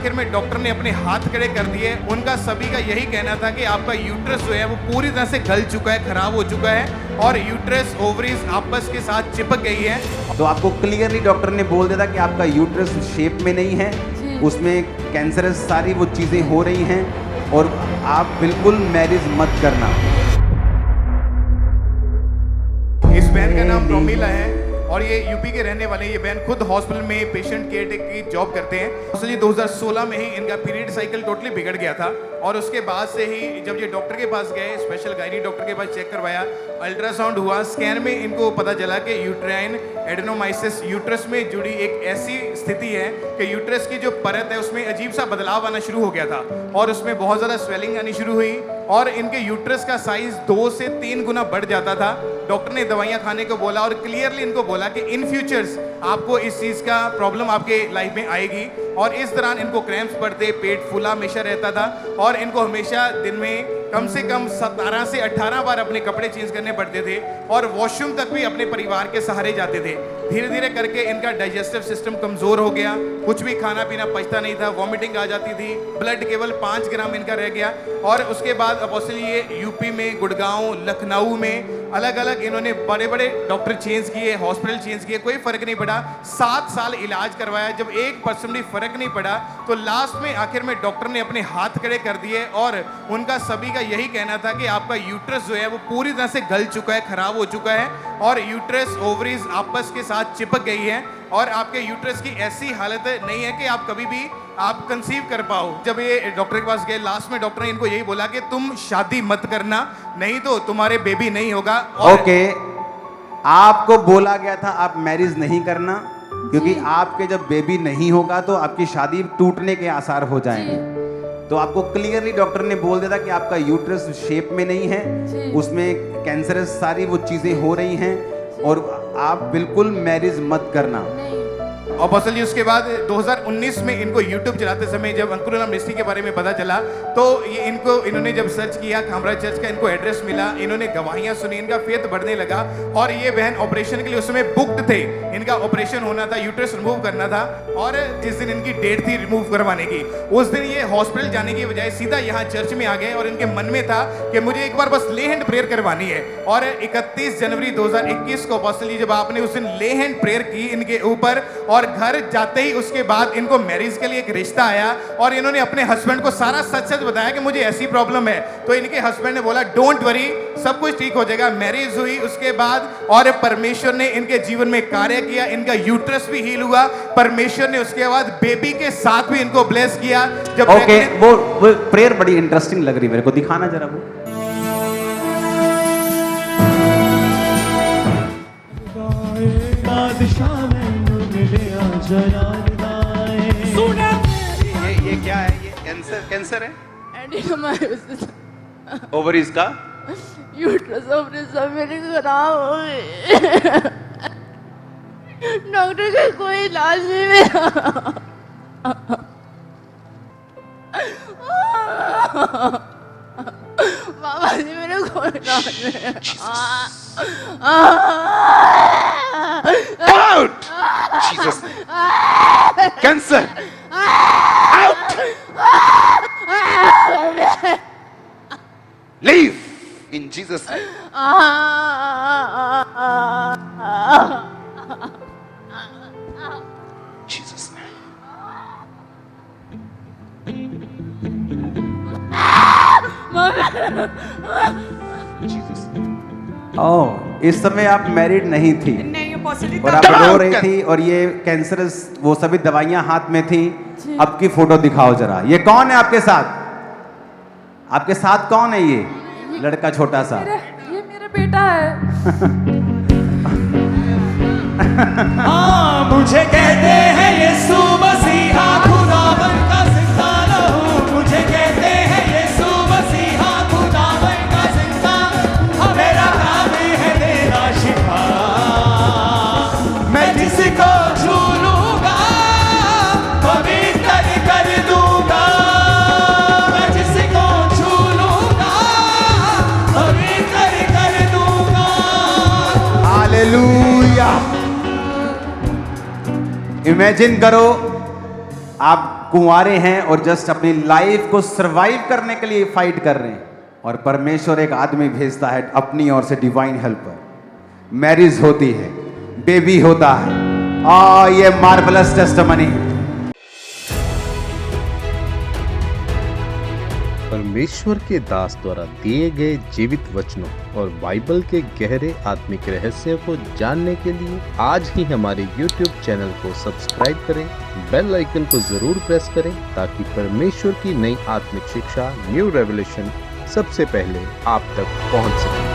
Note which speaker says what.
Speaker 1: आखिर में डॉक्टर ने अपने हाथ खड़े कर दिए। उनका सभी का यही कहना था कि आपका यूट्रस जो है वो पूरी तरह से गल चुका है, खराब हो चुका है और यूट्रस ओवरीज आपस के साथ चिपक गई है।
Speaker 2: तो आपको क्लियरली डॉक्टर ने बोल दिया था कि आपका यूट्रस शेप में नहीं है, उसमें कैंसरस सारी वो चीज़ें हो रही हैं और आप बिल्कुल मैरिज मत करना।
Speaker 1: इस बहन का नाम प्रोमिला है और ये यूपी के रहने वाले। ये बहन खुद हॉस्पिटल में पेशेंट केयर की जॉब करते हैं। असली 2016 में ही इनका पीरियड साइकिल टोटली बिगड़ गया था और उसके बाद से ही जब ये डॉक्टर के पास गए, स्पेशल गायनी डॉक्टर के पास चेक करवाया, अल्ट्रासाउंड हुआ, स्कैन में इनको पता चला कि यूट्राइन एडेनोमाइसिस यूट्रस में जुड़ी एक ऐसी स्थिति है कि यूट्रस की जो परत है उसमें अजीब सा बदलाव आना शुरू हो गया था और उसमें बहुत ज़्यादा स्वेलिंग आनी शुरू हुई और इनके यूट्रस का साइज 2 से 3 गुना बढ़ जाता था। डॉक्टर ने दवाइयाँ खाने को बोला और क्लियरली इनको बोला कि इन फ्यूचर्स आपको इस चीज़ का प्रॉब्लम आपके लाइफ में आएगी। और इस दौरान इनको क्रैम्प्स पड़ते, पेट फूला हमेशा रहता था और इनको हमेशा दिन में कम से कम 17 से 18 बार अपने कपड़े चेंज करने पड़ते थे और वॉशरूम तक भी अपने परिवार के सहारे जाते थे। धीरे धीरे करके इनका डाइजेस्टिव सिस्टम कमज़ोर हो गया, कुछ भी खाना पीना पचता नहीं था, वॉमिटिंग आ जाती थी, ब्लड केवल 5 ग्राम इनका रह गया। और उसके बाद अपोजिटली ये यूपी में, गुड़गांव, लखनऊ में अलग अलग इन्होंने बड़े बड़े डॉक्टर चेंज किए, हॉस्पिटल चेंज किए, कोई फ़र्क नहीं पड़ा। 7 साल इलाज करवाया, जब 1% भी फ़र्क नहीं पड़ा तो लास्ट में आखिर में डॉक्टर ने अपने हाथ खड़े कर दिए और उनका सभी का यही कहना था कि आपका यूट्रस जो है वो पूरी तरह से गल चुका है, खराब हो चुका है और यूट्रस ओवरीज आपस के साथ चिपक गई है और आपके यूट्रस की ऐसी हालत नहीं है कि आप कभी भी आप कंसीव कर पाओ। जब ये डॉक्टर के पास गए, लास्ट में डॉक्टर ने इनको यही बोला कि तुम शादी मत करना, नहीं तो तुम्हारे बेबी नहीं होगा।
Speaker 2: ओके, आपको बोला गया था आप मैरिज नहीं करना क्योंकि आपके जब बेबी नहीं होगा तो आपकी शादी टूटने के आसार हो जाएंगे। तो आपको क्लियरली डॉक्टर ने बोल दिया था कि आपका यूट्रस शेप में नहीं है, उसमें कैंसरस सारी वो चीज़ें हो रही हैं और आप बिल्कुल मैरिज मत करना।
Speaker 1: और बसली उसके बाद 2019 में इनको YouTube चलाते समय जब अंकुरला मिनिस्ट्री के बारे में पता चला तो ये इन्होंने जब सर्च किया, खामरा चर्च का इनको एड्रेस मिला, इन्होंने गवाहियां सुनी, इनका फेथ बढ़ने लगा और ये बहन ऑपरेशन के लिए उस समय बुक्ड थे। इनका ऑपरेशन होना था, यूट्रस रिमूव करना था और जिस दिन इनकी डेट थी रिमूव करवाने की, उस दिन ये हॉस्पिटल जाने की बजाय सीधा यहाँ चर्च में आ गए और इनके मन में था कि मुझे एक बार बस ले हैंड प्रेयर करवानी है। और 31 जनवरी 2021 को अपोस्टली जब आपने उस दिन ले हैंड प्रेयर की इनके ऊपर और घर जाते ही उसके बाद इनको मैरिज के लिए एक रिश्ता आया और इन्होंने अपने हस्बैंड को सारा सच सच बताया कि मुझे ऐसी प्रॉब्लम है। तो इनके हस्बैंड ने बोला डोंट वरी, सब कुछ ठीक हो जाएगा। मैरिज हुई उसके बाद और परमेश्वर ने इनके जीवन में कार्य किया, इनका यूट्रस भी हील हुआ। परमेश्वर ने उसके बाद बेबी के साथ भी इनको ब्लेस किया। जब
Speaker 2: ओके, वो प्रेयर बड़ी इंटरेस्टिंग लग रही है मेरे को, दिखाना जरा वो। ये क्या है? ये कैंसर है?
Speaker 3: एडेनोमाइसिस
Speaker 2: ओवरीज का
Speaker 3: यूट्रस ओवरीज मेरे खराब हो गई। डॉक्टर का कोई इलाज नहीं मेरा। बाबा जी मेरे कोई इलाज नहीं।
Speaker 2: Out Jesus cancer out leave in Jesus Jesus oh, इस समय आप मैरिड नहीं थी और आप रो रही थी और ये कैंसरस वो सभी दवाइयां हाथ में थी। अब की फोटो दिखाओ जरा। ये कौन है आपके साथ? आपके साथ कौन है ये लड़का छोटा सा?
Speaker 3: ये मेरा बेटा है।
Speaker 4: हाँ, मुझे कहते हैं यीशु मसीहा खुदावन का जिंदा लहू। मुझे कहते हैं यीशु मसीहा खुदावन का जिंदा लहू। मेरा काम है देना शिफा। मैं जिसको छू लूंगा पवित्र कर दूंगा। मैं जिसको छू लूंगा पवित्र कर दूंगा।
Speaker 2: हालेलुया। इमेजिन करो आप कुंवारे हैं और जस्ट अपनी लाइफ को सरवाइव करने के लिए फाइट कर रहे हैं, और परमेश्वर एक आदमी भेजता है अपनी ओर से, डिवाइन हेल्पर, मैरिज होती है, बेबी होता है। ये मार्वलस टेस्टिमनी है।
Speaker 5: परमेश्वर के दास द्वारा दिए गए जीवित वचनों और बाइबल के गहरे आत्मिक रहस्यों को जानने के लिए आज ही हमारे YouTube चैनल को सब्सक्राइब करें, बेल आइकन को जरूर प्रेस करें ताकि परमेश्वर की नई आत्मिक शिक्षा, न्यू रेवलेशन सबसे पहले आप तक पहुंच सके।